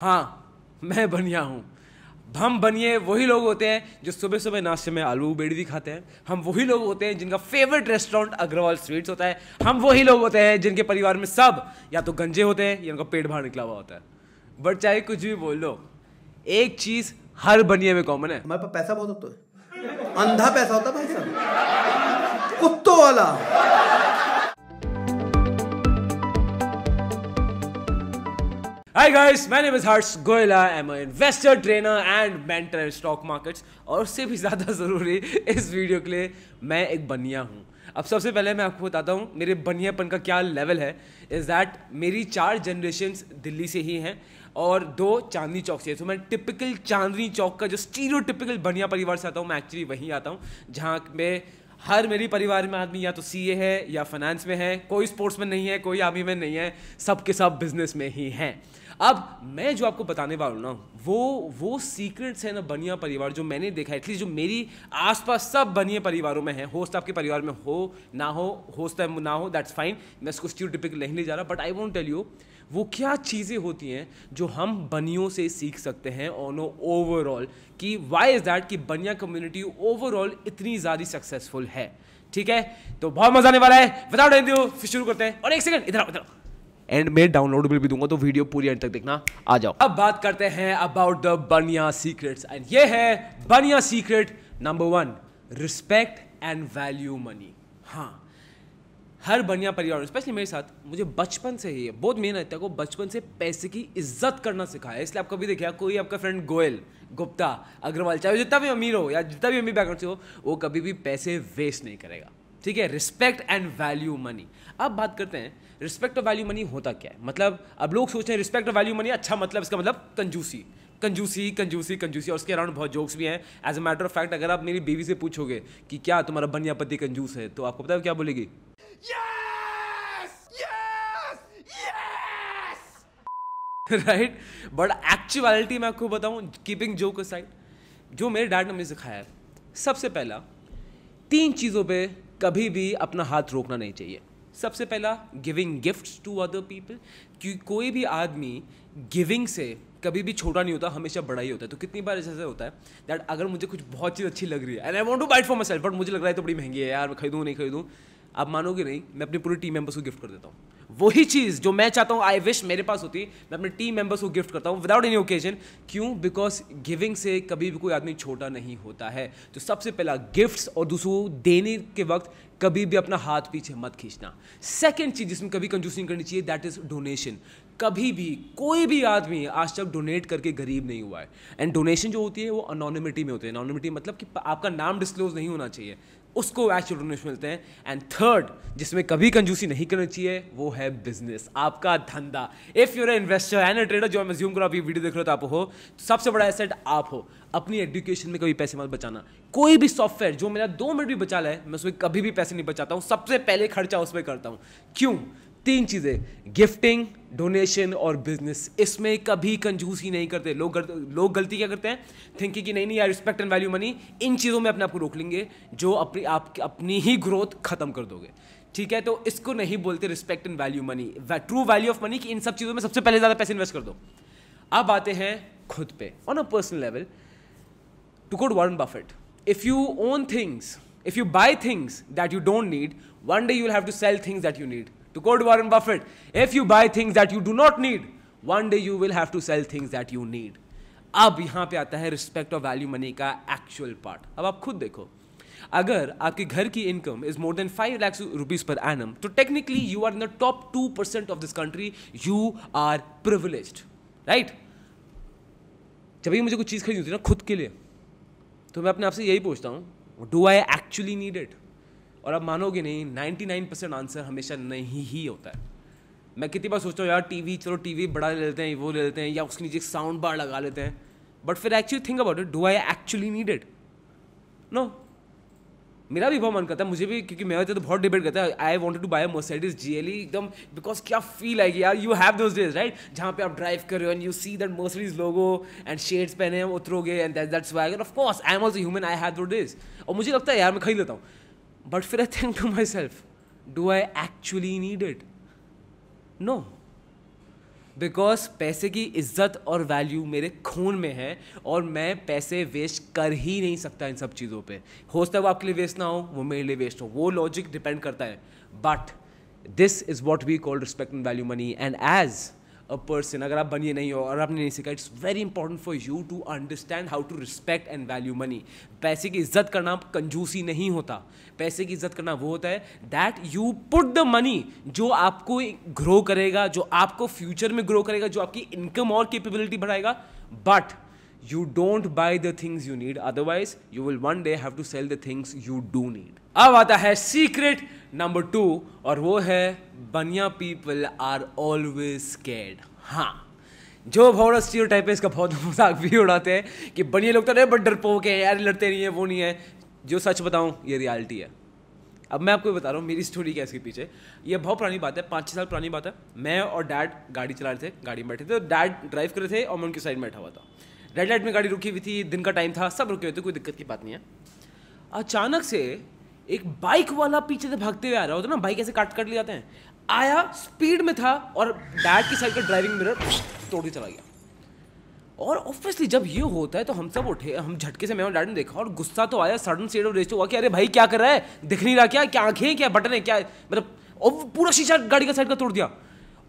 हाँ, मैं बनिया हूँ। हम बनिए वही लोग होते हैं जो सुबह सुबह नाश्ते में आलू बेड़ी खाते हैं। हम वही लोग होते हैं जिनका फेवरेट रेस्टोरेंट अग्रवाल स्वीट्स होता है। हम वही लोग होते हैं जिनके परिवार में सब या तो गंजे होते हैं या उनका पेट बाहर निकला हुआ होता है। बट चाहे कुछ भी बोल लो, एक चीज हर बनिए में कॉमन है। हमारे पास पैसा बहुत होता है, अंधा पैसा होता है भाई साहब, कुत्तों वाला। Hi guys, my name is Harsh Goyla. I'm an investor, trainer and mentor in stock markets. और उससे भी ज़्यादा ज़रूरी इस वीडियो के लिए मैं एक बनिया हूँ। अब सबसे पहले मैं आपको बताता हूँ मेरे बनियापन का क्या लेवल है। इज़ दैट मेरी 4 जनरेशन्स दिल्ली से ही हैं और 2 चांदनी चौक से। तो मैं टिपिकल चांदनी चौक का जो स्टीरियोटिपिकल बनिया परिवार से आता हूँ, मैं एक्चुअली वहीं आता हूँ जहाँ पे हर मेरी परिवार में आदमी या तो सीए है या फाइनेंस में है, कोई स्पोर्ट्स में नहीं है, कोई आर्मी में नहीं है, सब के सब बिजनेस में ही हैं। अब मैं जो आपको बताने वाला हूँ ना, वो सीक्रेट्स है ना बनिया परिवार जो मैंने देखा है, एटलीस्ट जो मेरी आसपास सब बनिया परिवारों में है। होस्ट आपके परिवार में हो ना हो, होस्ट ना हो, दैट्स फाइन, मैं इसको स्टीरियोटिपिकल नहीं ले जा रहा, but I won't tell you वो क्या चीज़ें होती हैं जो हम बनियों से सीख सकते हैं ऑन ओवरऑल, कि वाई इज़ दैट कि बनिया कम्युनिटी ओवरऑल इतनी ज़्यादा सक्सेसफुल है। ठीक है, तो बहुत मजा आने वाला है। विदाउट एनी ड्यू फिर शुरू करते हैं। और एक सेकंड, इधर एंड में डाउनलोडेबल भी दूंगा, तो वीडियो पूरी एंड तक देखना। आ जाओ, अब बात करते हैं अबाउट द बनिया सीक्रेट्स। एंड ये है बनिया secret number 1, respect and value money. हाँ, हर बनिया परिवार, स्पेशली मेरे साथ, मुझे बचपन से ही बहुत मेहनत को बचपन से पैसे की इज्जत करना सिखाया। इसलिए आप कभी देखिए कोई आपका फ्रेंड गोयल, गुप्ता, अग्रवाल, चाहे जितना भी अमीर हो या जितना भी अमीर बैकग्राउंड से हो, वो कभी भी पैसे वेस्ट नहीं करेगा। ठीक है, रिस्पेक्ट एंड वैल्यू मनी। अब बात करते हैं रिस्पेक्ट और वैल्यू मनी होता क्या है। मतलब अब लोग सोचते हैं रिस्पेक्ट और वैल्यू मनी, अच्छा मतलब इसका मतलब कंजूसी कंजूसी कंजूसी कंजूसी, और उसके अराउंड बहुत जोक्स भी हैं। As a matter of fact, अगर आप मेरी बीवी से पूछोगे कि क्या तुम्हारा बनिया पति कंजूस है, तो आपको पता है क्या बोलेगी? राइट, बट एक्चुअलिटी मैं आपको बताऊं, कीपिंग जोक असाइड, जो मेरे डैड ने मुझे सिखाया है, सबसे पहला 3 चीज़ों पे कभी भी अपना हाथ रोकना नहीं चाहिए। सबसे पहला, giving gifts to other people, क्योंकि कोई भी आदमी गिविंग से कभी भी छोटा नहीं होता, हमेशा बड़ा ही होता है। तो कितनी बार ऐसा होता है दैट अगर मुझे कुछ बहुत चीज़ अच्छी लग रही है and I want to buy it for my self, but मुझे लग रहा है तो बड़ी महंगी है यार, मैं खरीदूँ नहीं खरीदूँ, आप मानोगे नहीं, मैं अपनी पूरी टीम मेंबर्स को गिफ्ट कर देता हूँ। वही चीज़ जो मैं चाहता हूँ, आई विश मेरे पास होती, मैं अपने टीम मेंबर्स को गिफ्ट करता हूँ विदाउट एनी ओकेजन। क्यों? बिकॉज गिविंग से कभी भी कोई आदमी छोटा नहीं होता है। तो सबसे पहला गिफ्ट्स, और दूसरों देने के वक्त कभी भी अपना हाथ पीछे मत खींचना। सेकेंड चीज़ जिसमें कभी कंजूसी नहीं करनी चाहिए, दैट इज डोनेशन। कभी भी कोई भी आदमी आज तक डोनेट करके गरीब नहीं हुआ है। एंड डोनेशन जो होती है वो अनोनिमिटी में होती है। अनोनिमिटी मतलब कि आपका नाम डिस्क्लोज नहीं होना चाहिए, उसको एक्चुअल डोनेशन मिलते हैं। एंड थर्ड, जिसमें कभी कंजूसी नहीं करनी चाहिए, वो है बिजनेस, आपका धंधा। If your investor and a trader, जो मैं अज्यूम करो आप ये वीडियो देख रहे हो तो आप हो, तो सबसे बड़ा एसेट आप हो। अपनी एजुकेशन में कभी पैसे मत बचाना। कोई भी सॉफ्टवेयर जो मेरा 2 मिनट भी बचा ला है, मैं उसमें कभी भी पैसे नहीं बचाता हूँ। सबसे पहले खर्चा उस पर करता हूँ। क्यों? 3 चीज़ें, गिफ्टिंग, डोनेशन और बिजनेस। इसमें कभी कंजूसी नहीं करते लोग गलती क्या करते हैं, थिंकिंग कि नहीं यार रिस्पेक्ट एंड वैल्यू मनी, इन चीज़ों में अपने आप को रोक लेंगे, जो अपनी ही ग्रोथ खत्म कर दोगे। ठीक है, तो इसको नहीं बोलते respect and value money, true value of money, कि इन सब चीज़ों में सबसे पहले ज़्यादा पैसे इन्वेस्ट कर दो। अब आते हैं खुद पे, on a personal level. To quote Warren Buffett, if you own things, if you buy things that you don't need, one day you will have to sell things that you need. To quote Warren Buffett, if you buy things that you do not need, one day you will have to sell things that you need. अब यहाँ पे आता है respect और value money का actual part. अब आप खुद देखो, अगर आपके घर की income is more than 5 lakh rupees per annum, तो technically you are in the top 2% of this country, you are privileged, right? जब भी मुझे कुछ चीज़ खरीदनी होती है ना खुद के लिए, तो मैं अपने आप से यही पूछता हूँ, do I actually need it? और आप मानोगे नहीं, 99% आंसर हमेशा नहीं ही होता है। मैं कितनी बार सोचता हूँ यार टीवी, चलो टीवी बड़ा ले लेते हैं, वो ले लेते हैं, या उसके नीचे साउंड बार लगा लेते हैं, बट फिर actually think about it, do I actually need it? No. मेरा भी बहुत मन करता है, मुझे भी, क्योंकि मैं तो बहुत डिबेट करता है, I wanted to buy a Mercedes GLE एकदम, बिकॉज क्या फील आएगी यार, you have those days right, जहाँ पे आप ड्राइव कर रहे हो and you see that Mercedes logo and shades पहने हैं, उतरोगे and that's swag, of course I am also human, I have those days, और मुझे लगता है यार मैं खरीद लेता हूँ, बट फिर I think to my self, do I actually need it? No. Because पैसे की इज्जत और वैल्यू मेरे खून में है और मैं पैसे वेस्ट कर ही नहीं सकता इन सब चीज़ों पे। हो सकता है वो आपके लिए वेस्ट ना हो, वो मेरे लिए वेस्ट हो, वो लॉजिक डिपेंड करता है। But this is what we call respect and value money. And as a person, अगर आप बनिए नहीं हो और आपने नहीं सीखा, it's very important for you to understand how to respect and value money. पैसे की इज्जत करना कंजूसी नहीं होता। पैसे की इज्जत करना वो होता है that you put the money जो आपको ग्रो करेगा, जो आपको फ्यूचर में ग्रो करेगा, जो आपकी इनकम और कैपेबिलिटी बढ़ाएगा। But you don't buy the things you need, otherwise you will one day have to sell the things you do need. अब आता है सीक्रेट नंबर 2 और वो है बनिया पीपल आर ऑलवेज स्कैर्ड। हाँ, जो बहुत स्टीरियोटाइप है इसका बहुत मजाक भी उड़ाते हैं कि बनिया लोग तो नहीं बट डरपोक है यार, लड़ते नहीं है, वो नहीं है। जो सच बताऊं ये रियलिटी है। अब मैं आपको बता रहा हूँ मेरी स्टोरी क्या है इसके पीछे। ये बहुत पुरानी बात है, 5-6 साल पुरानी बात है। मैं और डैड गाड़ी चला रहे थे, गाड़ी में बैठे थे, तो डैड ड्राइव कर रहे थे और मैं उनकी साइड में बैठा हुआ था। रेड लाइट में गाड़ी रुकी हुई थी, दिन का टाइम था, सब रुके हुए थे, कोई दिक्कत की बात नहीं है। अचानक से एक बाइक वाला पीछे से भागते हुए आ रहा होता ना, बाइक ऐसे काट ले जाते हैं, आया, स्पीड में था और डैड की साइड का ड्राइविंग मिरर तोड़ के चला गया। और ऑब्वियसली जब ये होता है तो हम सब उठे, हम झटके से मैं और डैड ने देखा और गुस्सा तो आया, सडन शेड ऑफ रेज हुआ कि अरे भाई क्या कर रहा है, दिख नहीं रहा क्या आंखें, क्या बटन है, क्या मतलब, और पूरा शीशा गाड़ी का साइड का तोड़ दिया।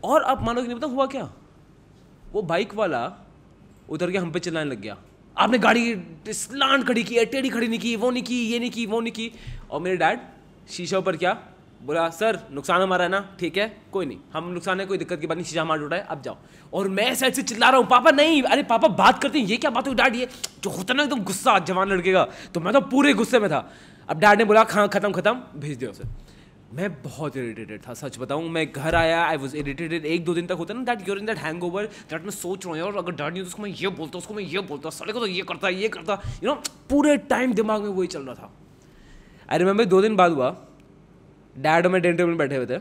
और अब मानो कि नहीं पता हुआ क्या, वो बाइक वाला उधर के हम पे चिल्लाने लग गया, आपने गाड़ी स्लांट खड़ी की है, टेढ़ी खड़ी नहीं की, वो नहीं की, ये नहीं की, वो नहीं की। और मेरे डैड शीशा ऊपर क्या बोला, सर नुकसान हमारा है ना, ठीक है कोई नहीं, हम नुकसान है, कोई दिक्कत की बात नहीं, शीशा हमारा टूटा है, अब जाओ। और मैं साइड से चिल्ला रहा हूँ, पापा नहीं, अरे पापा बात करते हैं, ये क्या बात हुई डैड, ये जो होता ना एकदम गुस्सा जवान लड़के का, तो मैं तो पूरे गुस्से में था। अब डैड ने बोला हाँ खत्म, भेज दिया उसे। मैं बहुत इरिटेटेड था, सच बताऊं। मैं घर आया, आई वॉज इरिटेटेड। 1-2 दिन तक होता ना that you're in that hangover, that मैं सोच रहा हूँ यार, अगर डैड नहीं तो उसको मैं ये बोलता, उसको मैं ये बोलता, साले को तो ये करता, यू नो, पूरे टाइम दिमाग में वही चल रहा था। आई रिमेंबर 2 दिन बाद हुआ, डैड और मैं डिनर टेबल में बैठे हुए थे,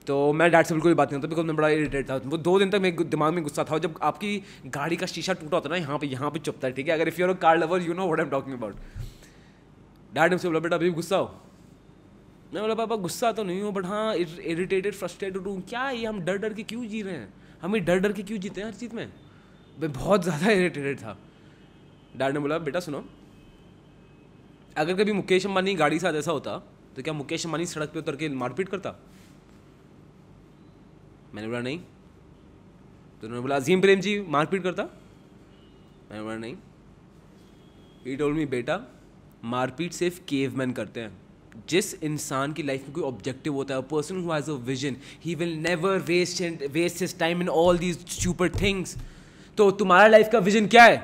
तो मैं डैड से बिल्कुल बात नहीं होता बिकॉज मैं बड़ा इरिटेट था। वो 2 दिन तक मेरे दिमाग में गुस्सा था। जब आपकी गाड़ी का शीशा टूटा होता है ना, यहाँ पे चुपता है, ठीक है, अगर if you are a car lover you know what I am talking about. Dad मुझसे बोला बेटा अभी गुस्सा हो। मैं बोला पापा गुस्सा तो नहीं हो, बट हाँ इरिटेटेड फ्रस्ट्रेटेड हूँ। क्या ये हम डर के क्यों जी रहे हैं, हम डर के क्यों जीते हैं हर चीज़ में। मैं बहुत ज़्यादा इरिटेटेड था। डैड ने बोला बेटा सुनो, अगर कभी मुकेश अंबानी गाड़ी से ऐसा होता तो क्या मुकेश अंबानी सड़क पे उतर के मारपीट करता? मैंने बोला नहीं। तो उन्होंने बोला अजीम प्रेम जी मारपीट करता? मैंने बोला नहीं। ही टोल्ड मी बेटा मारपीट सिर्फ केवमैन करते हैं। जिस इंसान की लाइफ में कोई ऑब्जेक्टिव होता है, person who has a vision, he will never waste his time in all these stupid things. तो तुम्हारा लाइफ का विजन क्या है?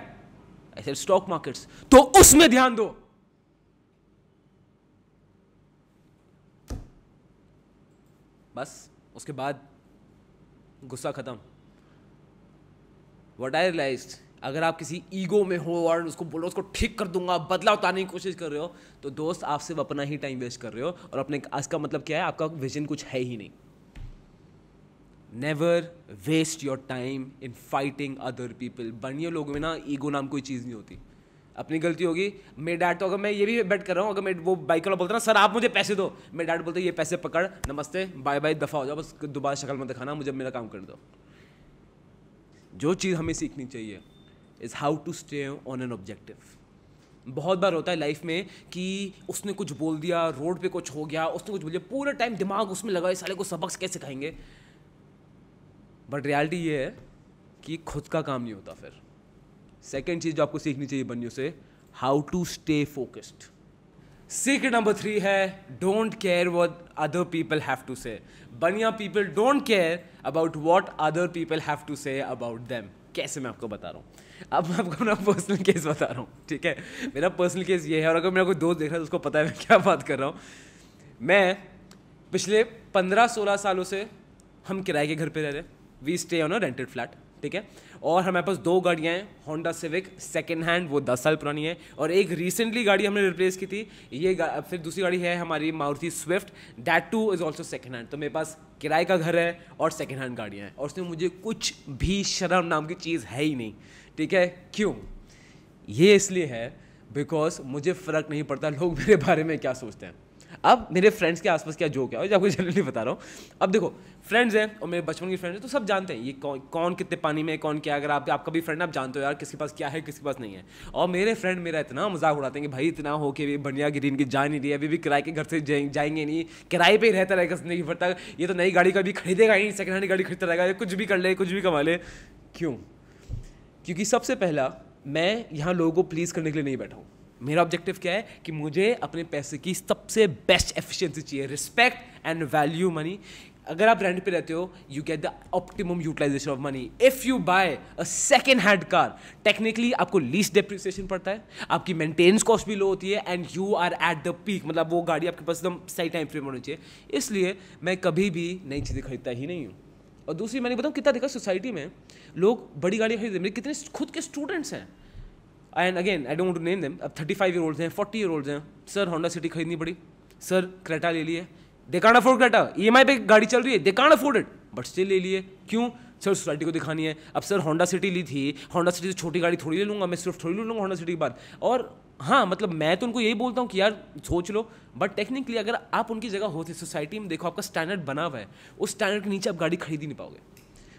I said stock markets. तो उसमें ध्यान दो। बस उसके बाद गुस्सा खत्म। व्हाट आई रियलाइज्ड, अगर आप किसी ईगो में हो और उसको बोलो उसको ठीक कर दूंगा, बदला उतारने की कोशिश कर रहे हो, तो दोस्त आप सिर्फ अपना ही टाइम वेस्ट कर रहे हो और अपने आज का मतलब क्या है, आपका विजन कुछ है ही नहीं। Never waste your time in fighting other people. बनिए लोगों में ना ईगो नाम कोई चीज़ नहीं होती। अपनी गलती होगी। मेरे डैड तो, अगर मैं ये भी बेट कर रहा हूँ, अगर मैं वो बाइक वाला बोलता ना सर आप मुझे पैसे दो, मेरे डैड बोलते ये पैसे पकड़, नमस्ते बाय बाय, दफ़ा हो जाओ, बस दोबारा शक्ल मत दिखाना, मुझे मेरा काम कर दो। जो चीज़ हमें सीखनी चाहिए is how to stay on an objective. बहुत बार होता है लाइफ में कि उसने कुछ बोल दिया, रोड पे कुछ हो गया, उसने कुछ बोल दिया, पूरा टाइम दिमाग उसमें लगा, इस साले को सबक कैसे सिखाएंगे। बट रियलिटी ये है कि खुद का काम नहीं होता। फिर सेकेंड चीज़ जो आपको सीखनी चाहिए बनियों से, how to stay focused. Secret number 3 है don't care what other people have to say. Baniya people don't care about what other people have to say about them. कैसे, मैं आपको बता रहा हूँ। अब मैं आपको अपना पर्सनल केस बता रहा हूँ, ठीक है। मेरा पर्सनल केस ये है, और अगर मेरा कोई दोस्त देख रहा है तो उसको पता है मैं क्या बात कर रहा हूँ। मैं पिछले 15-16 सालों से हम किराए के घर पे रह रहे। We stay on a rented flat, ठीक है। और हमारे पास 2 गाड़ियाँ हैं, होंडा सिविक सेकेंड हैंड, वो 10 साल पुरानी है, और एक रिसेंटली गाड़ी हमने रिप्लेस की थी। ये फिर दूसरी गाड़ी है हमारी Maruti Swift, that two is also second hand. तो मेरे पास किराए का घर है और सेकेंड हैंड गाड़ियाँ हैं, और उसमें मुझे कुछ भी शर्म नाम की चीज़ है ही नहीं, ठीक है। क्यों? ये इसलिए है बिकॉज मुझे फ़र्क नहीं पड़ता लोग मेरे बारे में क्या सोचते हैं। अब मेरे फ्रेंड्स के आसपास क्या जोक है, जो आपको जनरली बता रहा हूँ। अब देखो फ्रेंड्स हैं और मेरे बचपन के फ्रेंड्स हैं, तो सब जानते हैं ये कौन कितने पानी में, कौन क्या। अगर आपका भी फ्रेंड, आप जानते हो यार किसके पास क्या है, किसके पास नहीं है। और मेरे फ्रेंड मेरा इतना मजाक उड़ाते हैं कि भाई इतना हो के भी बढ़िया गिरी इनकी जा नहीं रही है, अभी भी किराए के घर से जाएंगे नहीं, किराए पे ही रहता रहेगा जिंदगी भर तक, ये तो नई गाड़ी कभी खरीदेगा ही नहीं, सेकंड हैंड गाड़ी खरीदता रहेगा, कुछ भी कर ले, कुछ भी कमा ले। क्यों? क्योंकि सबसे पहला, मैं यहाँ लोगों को प्लीज़ करने के लिए नहीं बैठा हूँ। मेरा ऑब्जेक्टिव क्या है कि मुझे अपने पैसे की सबसे बेस्ट एफिशिएंसी चाहिए, रिस्पेक्ट एंड वैल्यू मनी। अगर आप रेंट पे रहते हो, you get the optimum utilisation of money. If you buy a second hand car, technically आपको लीस्ट डेप्रिसिएशन पड़ता है, आपकी मेंटेनेंस कॉस्ट भी लो होती है, and you are at the peak, मतलब वो गाड़ी आपके पास एकदम सही टाइम फ्रेम होनी चाहिए। इसलिए मैं कभी भी नई चीज़ें खरीदता ही नहीं हूँ। और दूसरी, मैंने बताऊँ कितना देखा सोसाइटी में लोग बड़ी गाड़ी खरीदते, मेरे कितने खुद के स्टूडेंट्स हैं, and again I don't want to name them, अब 35 ईयर ओल्ड्स हैं, 40 ईयर ओल्ड्स हैं, सर होंडा सिटी खरीदनी पड़ी, सर क्रेटा ले लिए, they can't afford Creta, EMI पे गाड़ी चल रही है, they can't afford it, but still ले लिए। क्यों? सर सोसाइटी को दिखानी है। अब सर होंडा सिटी ली थी, होंडा सिटी से छोटी गाड़ी थोड़ी ले लूँगा मैं, सिर्फ थोड़ी ले लूँगा होंडा सिटी के बाद। और हाँ, मतलब मैं तो उनको यही बोलता हूँ कि यार सोच लो, बट टेक्निकली अगर आप उनकी जगह होते, सोसाइटी में देखो आपका स्टैंडर्ड बना हुआ है, उस स्टैंडर्ड के नीचे आप गाड़ी खरीद ही नहीं पाओगे।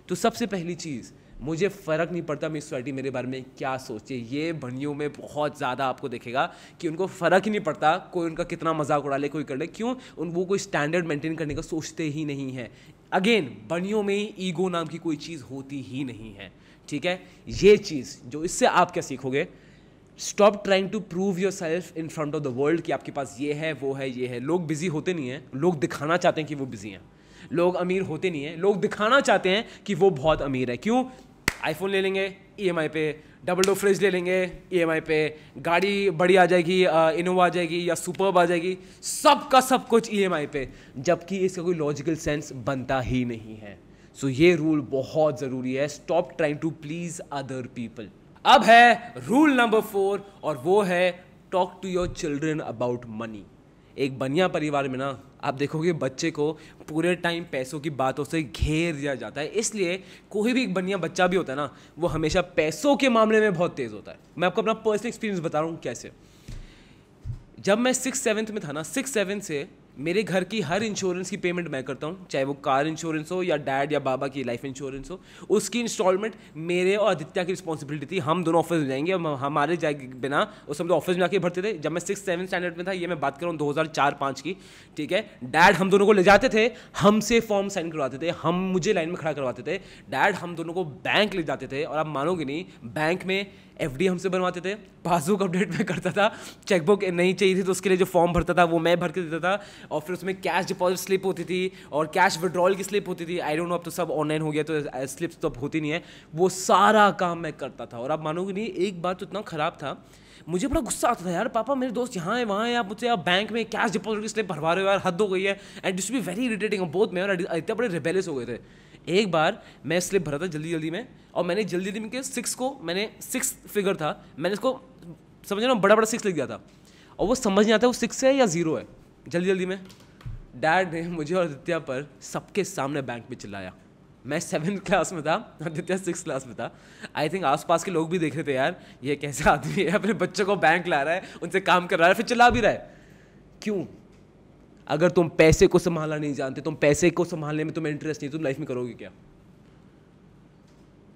तो सबसे पहली चीज़, मुझे फ़र्क नहीं पड़ता मेरी सोसाइटी मेरे बारे में क्या सोचे। ये बनियों में बहुत ज़्यादा आपको देखेगा कि उनको फ़र्क ही नहीं पड़ता, कोई उनका कितना मजाक उड़ा ले, कोई कर ले, क्यों? वो कोई स्टैंडर्ड मेंटेन करने का सोचते ही नहीं है। अगेन, बनियों में ईगो नाम की कोई चीज़ होती ही नहीं है, ठीक है? ये चीज़ जो, इससे आप क्या सीखोगे? Stop trying to prove your self in front of the world कि आपके पास ये है, वो है, ये है। लोग बिजी होते नहीं हैं, लोग दिखाना चाहते हैं कि वो बिजी हैं। लोग अमीर होते नहीं हैं, लोग दिखाना चाहते हैं कि वो बहुत अमीर है। क्यों? आईफोन ले लेंगे ईएमआई पे, डबल डोर फ्रिज ले लेंगे ईएमआई पे, गाड़ी बड़ी आ जाएगी, इनोवा आ जाएगी या सुपर्ब आ जाएगी, सब का सब कुछ ईएमआई पे, जबकि इसका कोई लॉजिकल सेंस बनता ही नहीं है। सो ये रूल बहुत ज़रूरी है, stop trying to please other people. अब है रूल नंबर 4, और वो है talk to your children about money. एक बनिया परिवार में ना आप देखोगे बच्चे को पूरे टाइम पैसों की बातों से घेर दिया जाता है, इसलिए कोई भी एक बनिया बच्चा भी होता है ना, वो हमेशा पैसों के मामले में बहुत तेज़ होता है। मैं आपको अपना पर्सनल एक्सपीरियंस बता रहा हूँ कैसे। जब मैं 6th-7th में था ना, 6th-7th से मेरे घर की हर इंश्योरेंस की पेमेंट मैं करता हूँ, चाहे वो कार इंश्योरेंस हो या डैड या बाबा की लाइफ इंश्योरेंस हो, उसकी इंस्टॉलमेंट मेरे और आदित्य की रिस्पॉन्सिबिलिटी थी। हम दोनों ऑफिस में जाएंगे, हमारे जाए बिना उस समय तो ऑफिस में जाके भरते थे। जब मैं 6th-7th स्टैंडर्ड में था, ये मैं बात कर रहा हूँ 2004-5 की, ठीक है? डैड हम दोनों को ले जाते थे, हमसे फॉर्म साइन करवाते थे, हम मुझे लाइन में खड़ा करवाते थे। डैड हम दोनों को बैंक ले जाते थे, और आप मानोगे नहीं, बैंक में एफडी हमसे बनवाते थे, पासबुक अपडेट में करता था, चेकबुक नहीं चाहिए थी तो उसके लिए जो फॉर्म भरता था वो मैं भर के देता था, और फिर उसमें कैश डिपॉजिट स्लिप होती थी और कैश विड्रॉल की स्लिप होती थी। आई डोंट नो, अब तो सब ऑनलाइन हो गया तो स्लिप्स तो अब होती नहीं है। वो सारा काम मैं करता था। और आप मानोगे नहीं, एक बार तो इतना ख़राब था, मुझे बड़ा गुस्सा आता था, यार पापा मेरे दोस्त यहाँ है वहाँ है, आप मुझसे आप बैंक में कैश डिपॉजिट की स्लिप भरवा रहे हो, यार हद हो गई है। And this be very irritating. Both मैं और आदित्य बड़े रिबेलियस हो गए थे। एक बार मैं स्लिप भरा था जल्दी में, और मैंने जल्दी में के 6 को, मैंने 6 फिगर था, मैंने इसको समझ ना बड़ा 6 लिख दिया था, और वो समझ नहीं आता वो 6 है या 0 है। जल्दी में डैड ने मुझे और आदित्य पर सबके सामने बैंक में चिल्लाया। मैं 7th क्लास में था, आदित्य 6th क्लास में था। आई थिंक आसपास के लोग भी देख रहे थे, यार ये कैसे आदमी है, अपने बच्चों को बैंक ला रहा है, उनसे काम कर रहा है, फिर चिल्ला भी रहा है। क्यों? अगर तुम पैसे को संभालना नहीं जानते, तुम पैसे को संभालने में तुम्हें इंटरेस्ट नहीं, तुम लाइफ में करोगे क्या?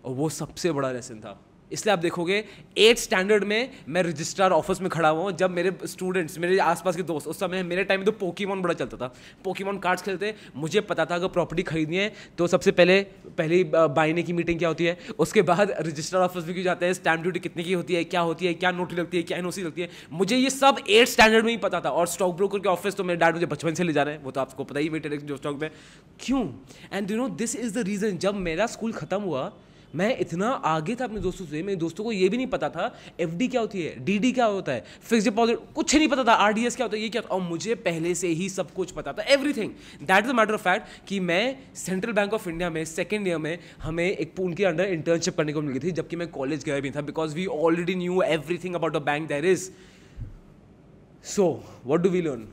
और वो सबसे बड़ा लेसन था। इसलिए आप देखोगे 8th स्टैंडर्ड में मैं रजिस्ट्रार ऑफिस में खड़ा हुआ हूँ, जब मेरे स्टूडेंट्स, मेरे आसपास के दोस्त, उस समय मेरे टाइम में तो पोकेमॉन बड़ा चलता था, पोकेमॉन कार्ड्स खेलते। मुझे पता था अगर प्रॉपर्टी खरीदनी है तो सबसे पहली बायने की मीटिंग क्या होती है, उसके बाद रजिस्ट्रार ऑफिस में क्यों जाते हैं, स्टैम्प ड्यूटी कितनी की होती है, क्या नोटरी लगती है, क्या एनओसी लगती है, मुझे ये सब 8th स्टैंडर्ड में ही पता था। और स्टॉक ब्रोकर के ऑफिस तो मेरे डैड मुझे बचपन से ले जा रहे हैं, वो तो आपको पता ही मेरे जो स्टॉक में। क्यों? And you know this is the reason. जब मेरा स्कूल खत्म हुआ, मैं इतना आगे था अपने दोस्तों से, मेरे दोस्तों को ये भी नहीं पता था एफडी क्या होती है, डीडी क्या होता है, फिक्स डिपॉजिट कुछ नहीं पता था, आरडीएस क्या होता है, ये क्या होता है, और मुझे पहले से ही सब कुछ पता था, everything. That is the matter of fact कि मैं सेंट्रल बैंक ऑफ इंडिया में 2nd ईयर में हमें एक उनके अंडर इंटर्नशिप करने को मिल गई थी, जबकि मैं कॉलेज गया भी था, because we already knew everything about a bank there is. So what do we learn?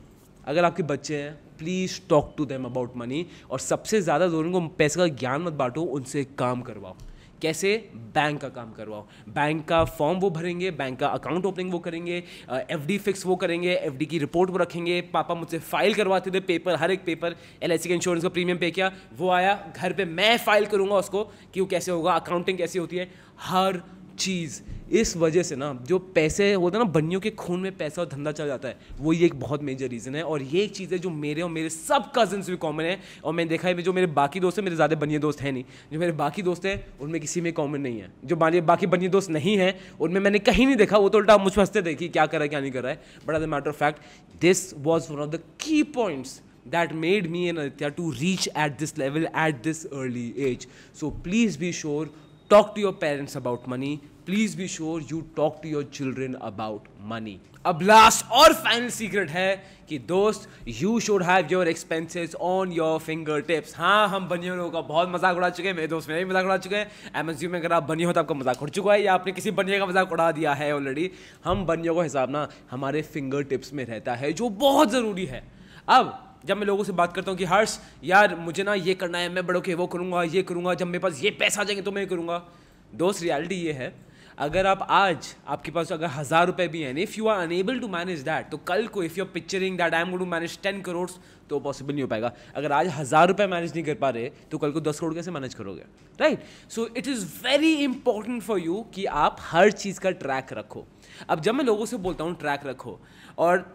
अगर आपके बच्चे हैं, please talk to them about money, और सबसे ज़्यादा दोनों को पैसे का ज्ञान मत बांटो, उनसे काम करवाओ। कैसे? बैंक का काम करवाओ, बैंक का फॉर्म वो भरेंगे, बैंक का अकाउंट ओपनिंग वो करेंगे, एफडी फिक्स वो करेंगे, एफडी की रिपोर्ट वो रखेंगे। पापा मुझसे फाइल करवाते थे पेपर, हर एक पेपर, एलआईसी का इंश्योरेंस का प्रीमियम पे किया, वो आया घर पे, मैं फाइल करूंगा उसको कि वो कैसे होगा, अकाउंटिंग कैसी होती है, हर चीज़। इस वजह से ना जो पैसे होते हैं ना, बनियों के खून में पैसा और धंधा चल जाता है, वो ये एक बहुत मेजर रीज़न है। और ये एक चीज़ है जो मेरे और मेरे सब कजन्स भी कॉमन है। और मैंने देखा है जो मेरे बाकी दोस्त हैं, मेरे ज़्यादा बनिए दोस्त हैं नहीं, जो मेरे बाकी दोस्त हैं उनमें किसी में कॉमन नहीं है। जो बाकी बनिए दोस्त नहीं हैं उनमें मैंने कहीं नहीं देखा, वो तो उल्टा मुझ पर हंसते थे कि क्या कर रहा है क्या नहीं कर रहा है। But as a matter of fact, this was one of the key points that made me and Aditya to reach at this level at this early age. So please be sure, talk to your parents about money. Please be sure you talk to your children about money. अब last और final secret है कि दोस्त, you should have your expenses on your fingertips. हाँ, हम बनियों लोगों का बहुत मजाक उड़ा चुके हैं, मेरे दोस्त मेरे भी मजाक उड़ा चुके हैं। I'm assuming अगर आप बनियों हो तो आपका मजाक उड़ चुका है या आपने किसी बनिए का मजाक उड़ा दिया है ऑलरेडी। हम बनियों का हिसाब ना हमारे फिंगर टिप्स में रहता है, जो बहुत ज़रूरी है। अब जब मैं लोगों से बात करता हूँ कि हर्ष यार मुझे ना ये करना है, मैं बड़ों के वो करूँगा, ये करूँगा, जब मेरे पास ये पैसा आ जाएंगे तो मैं करूँगा। दोस्त, रियलिटी ये है, अगर आप आज आपके पास अगर 1000 रुपये भी हैं, if you are unable to manage that, तो कल को if you are picturing that I am going to manage 10 crore, तो पॉसिबल नहीं हो पाएगा। अगर आज 1000 रुपये मैनेज नहीं कर पा रहे तो कल को 10 करोड़ कैसे मैनेज करोगे, right? So it is very important for you कि आप हर चीज़ का ट्रैक रखो। अब जब मैं लोगों से बोलता हूँ ट्रैक रखो, और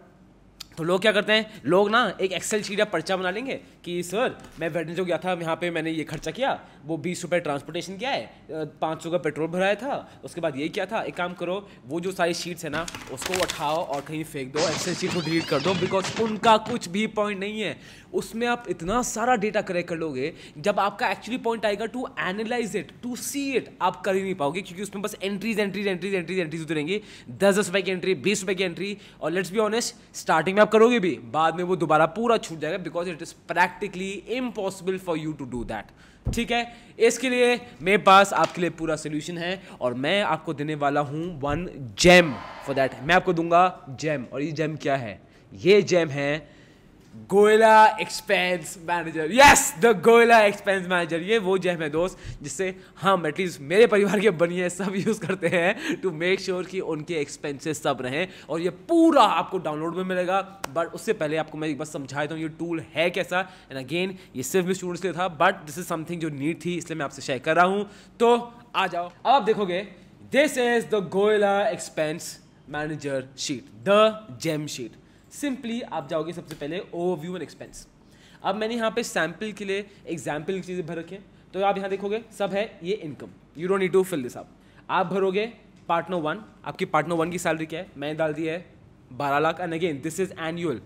तो लोग क्या करते हैं, लोग ना एक एक्सेल शीट या पर्चा बना लेंगे कि सर मैं वेडनेसडे को गया था, यहाँ पे मैंने ये खर्चा किया, वो 20 रुपये ट्रांसपोर्टेशन किया है, 500 का पेट्रोल भराया था, उसके बाद ये क्या था। एक काम करो, वो जो सारी शीट्स है ना उसको उठाओ और कहीं फेंक दो, एक्सेल शीट को डिलीट कर दो, बिकॉज उनका कुछ भी पॉइंट नहीं है। उसमें आप इतना सारा डेटा कलेक्ट कर लोगे, जब आपका एक्चुअली पॉइंट आएगा to analyse it, to see it, आप कर ही नहीं पाओगे, क्योंकि उसमें बस एंट्रीज होती रहेंगी, 10 रुपये की एंट्री, 20 रुपये की एंट्री। और लेट्स बी ऑनेस्ट, स्टार्टिंग में आप करोगे भी, बाद में वो दोबारा पूरा छूट जाएगा, because it is practically impossible for you to do that. ठीक है, इसके लिए मेरे पास आपके लिए पूरा सोल्यूशन है, और मैं आपको देने वाला हूं वन जेम फॉर दैट। मैं आपको दूंगा जेम, और ये जेम क्या है? ये जेम है Goyla expense manager. Yes, the Goyla expense manager. ये वो जेम है दोस्त जिससे हम एटलीस्ट मेरे परिवार के बनिए सब यूज़ करते हैं टू मेक श्योर कि उनके एक्सपेंसेस सब रहें, और ये पूरा आपको डाउनलोड में मिलेगा। बट उससे पहले आपको मैं एक बार समझा देता हूँ ये टूल है कैसा। एंड अगेन, ये सिर्फ भी स्टूडेंट्स के लिए था, बट दिस इज समथिंग जो नीड थी, इसलिए मैं आपसे शेयर कर रहा हूँ। तो आ जाओ, अब आप देखोगे, this is the Goyla expense manager sheet, the gem sheet. Simply आप जाओगे सबसे पहले ओवरव्यू एंड एक्सपेंस। अब मैंने यहाँ पे सैम्पल के लिए एग्जाम्पल की चीज़ें भर रखी हैं, तो आप यहाँ देखोगे सब है ये income, you don't need to fill this up. आप भरोगे पार्टनर 1, आपकी पार्टनर 1 की सैलरी क्या है, मैंने डाल दी है 12 lakh, and again this is annual.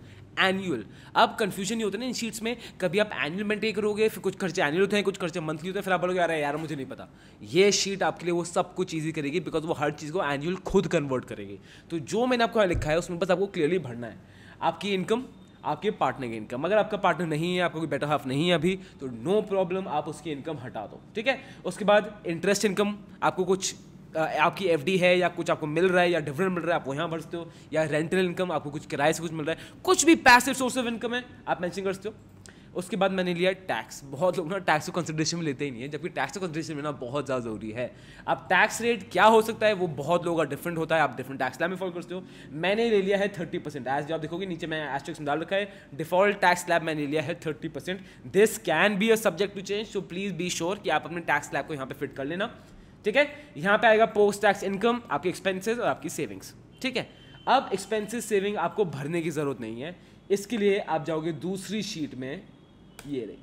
अब कंफ्यूजन ये होता है ना इन शीट्स में, कभी आप एनुअल मेंटेन करोगे, फिर कुछ खर्चे एनुअल होते हैं, कुछ खर्चे मंथली होते हैं, फिर आप बोलोगे यार मुझे नहीं पता। ये शीट आपके लिए वो सब कुछ ईजी करेगी, बिकॉज वो हर चीज़ को एनुअल खुद कन्वर्ट करेगी। तो जो मैंने आपको लिखा है उसमें बस आपको क्लियरली भरना है आपकी इनकम, आपके पार्टनर की इनकम। अगर आपका पार्टनर नहीं है, आपका कोई बेटर हाफ नहीं है अभी, तो नो प्रॉब्लम, आप उसकी इनकम हटा दो। ठीक है, उसके बाद इंटरेस्ट इनकम, आपको कुछ आपकी एफडी है या कुछ आपको मिल रहा है या डिविडेंड मिल रहा है, आप यहाँ भर सकते हो, या रेंटल इनकम, आपको कुछ किराए से कुछ मिल रहा है, कुछ भी पैसिव सोर्स ऑफ इनकम है आप मेंशन कर सकते हो। उसके बाद मैंने लिया टैक्स। बहुत लोग ना टैक्स को कंसिडरेशन में लेते ही नहीं है, जबकि टैक्स को कंसिडरेशन में ना बहुत ज़्यादा ज़रूरी है। अब टैक्स रेट क्या हो सकता है वो बहुत लोगों का डिफरेंट होता है, आप डिफरेंट टैक्स स्लैब में फॉलो करते हो। मैंने ले लिया है 30%, एज जो आप देखोगे नीचे मैं एस्टेरिस्क में डाल रखा है, डिफॉल्ट टैक्स स्लैब मैंने लिया है 30%। This can be a subject to change, so please be sure कि आप अपने टैक्स स्लैब को यहाँ पे फिट कर लेना। ठीक है, यहाँ पे आएगा पोस्ट टैक्स इनकम, आपके एक्सपेंसेस और आपकी सेविंग्स। ठीक है, अब एक्सपेंसेस सेविंग आपको भरने की जरूरत नहीं है, इसके लिए आप जाओगे दूसरी शीट में, ये रही।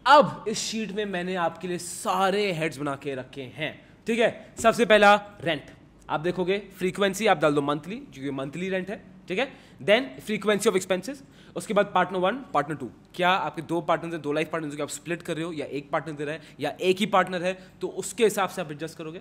अब इस शीट में मैंने आपके लिए सारे हेड्स बना के रखे हैं। ठीक है, सबसे पहला रेंट, आप देखोगे फ्रीक्वेंसी आप डाल दो मंथली, क्योंकि मंथली रेंट है। ठीक है, देन फ्रीक्वेंसी ऑफ एक्सपेंसेस, उसके बाद पार्टनर 1, पार्टनर 2, क्या आपके 2 पार्टनर है, 2 लाइफ पार्टनर जो आप स्प्लिट कर रहे हो, या एक पार्टनर दे रहा है, या एक ही पार्टनर है, तो उसके हिसाब से आप एडजस्ट करोगे।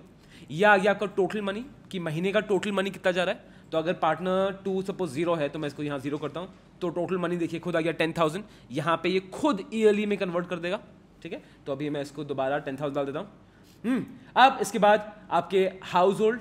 या आपका टोटल मनी, कि महीने का टोटल मनी कितना जा रहा है, तो अगर पार्टनर 2 सपोज 0 है तो मैं इसको यहाँ 0 करता हूँ, तो टोटल मनी देखिए खुद आ गया 10,000, यहाँ पे ये खुद ईयरली में कन्वर्ट कर देगा। ठीक है, तो अभी मैं इसको दोबारा 10,000 डाल देता हूँ। अब इसके बाद आपके हाउस होल्ड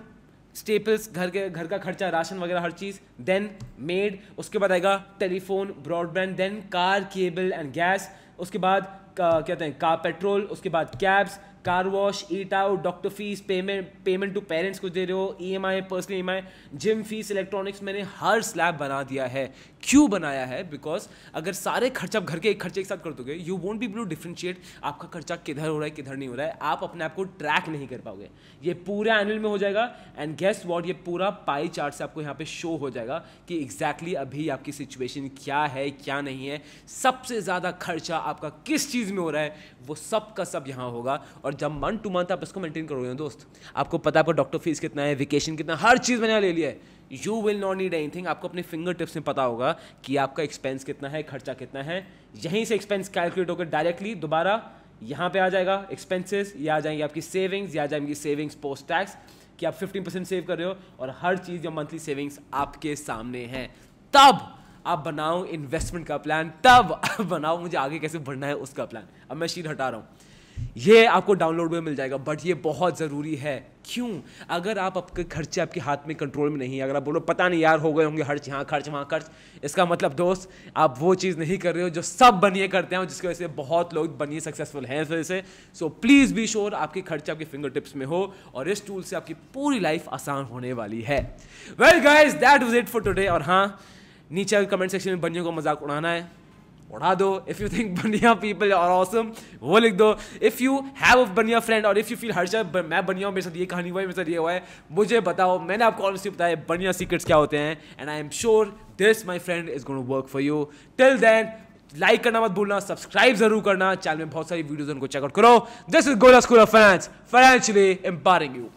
स्टेपल्स, घर का खर्चा, राशन वगैरह हर चीज़, देन मेड, उसके बाद आएगा telephone, broadband, then car cable and gas, उसके बाद कहते हैं कार पेट्रोल, उसके बाद cabs, car wash, eat out, doctor fees, payment to parents को दे रहे हो, EMI, personal EMI, gym fees, electronics, मैंने हर स्लैब बना दिया है। क्यों बनाया है? बिकॉज अगर सारे खर्चा घर के खर्चे एक साथ कर दोगे, you won't be able to differentiate आपका खर्चा किधर हो रहा है किधर नहीं हो रहा है, आप अपने आप को ट्रैक नहीं कर पाओगे। ये पूरा एनुअल में हो जाएगा एंड गेस व्हाट, ये पूरा पाई चार्ट से आपको यहाँ पे शो हो जाएगा कि एग्जैक्टली अभी आपकी सिचुएशन क्या है क्या नहीं है, सबसे ज़्यादा खर्चा आपका किस चीज़ में हो रहा है, वो सब का सब यहाँ होगा। और जब मंथ टू मंथ आप इसको मेंटेन करोगे ना दोस्त, आपको पता है आपका डॉक्टर फीस कितना है, वेकेशन कितना, हर चीज़ मैंने ले लिया है। You will not need anything, आपको अपने फिंगर टिप्स में पता होगा कि आपका एक्सपेंस कितना है, खर्चा कितना है। यहीं से एक्सपेंस कैलकुलेट होकर डायरेक्टली दोबारा यहाँ पे आ जाएगा एक्सपेंसेस, ये आ जाएंगे आपकी सेविंग्स, या आ जाएंगी सेविंग्स पोस्ट टैक्स कि आप 15% सेव कर रहे हो और हर चीज़ या मंथली सेविंग्स आपके सामने है। तब आप बनाओ इन्वेस्टमेंट का प्लान, तब बनाओ मुझे आगे कैसे बढ़ना है उसका प्लान। अब मैं शीट हटा रहा हूँ, ये आपको डाउनलोड में मिल जाएगा, बट ये बहुत ज़रूरी है। क्यों? अगर आप आपके खर्चे आपके हाथ में कंट्रोल में नहीं है, अगर आप बोलो पता नहीं यार हो गए होंगे खर्च, यहाँ खर्च वहाँ खर्च, इसका मतलब दोस्त आप वो चीज़ नहीं कर रहे हो जो सब बनिए करते हैं, जिसकी वजह से बहुत लोग बनिए सक्सेसफुल हैं इस वजह से। सो प्लीज़ बी श्योर आपके खर्चे आपके फिंगर टिप्स में हो और इस टूल से आपकी पूरी लाइफ आसान होने वाली है। Well guys, that was it for today. और हाँ, नीचे कमेंट सेक्शन में बनियों को मजाक उड़ाना है, उड़ा दो। इफ यू थिंक बनिया पीपल आर ऑसम, वो लिख दो। इफ यू हैव अ बनिया फ्रेंड और इफ यू फील हर्षा मैं बनिया हूँ, मेरे साथ ये कहानी हुआ है, मेरे साथ ये हुआ है, मुझे बताओ। मैंने आपको ऑनेस्टली बताया बनिया सीक्रेट्स क्या होते हैं and I am sure this my friend is going to work for you. Till then like करना मत भूलना, सब्सक्राइब जरूर करना, चैनल में बहुत सारी वीडियोस उनको चेकआउट करो। दिस इज गोला school of finance, financially empowering you.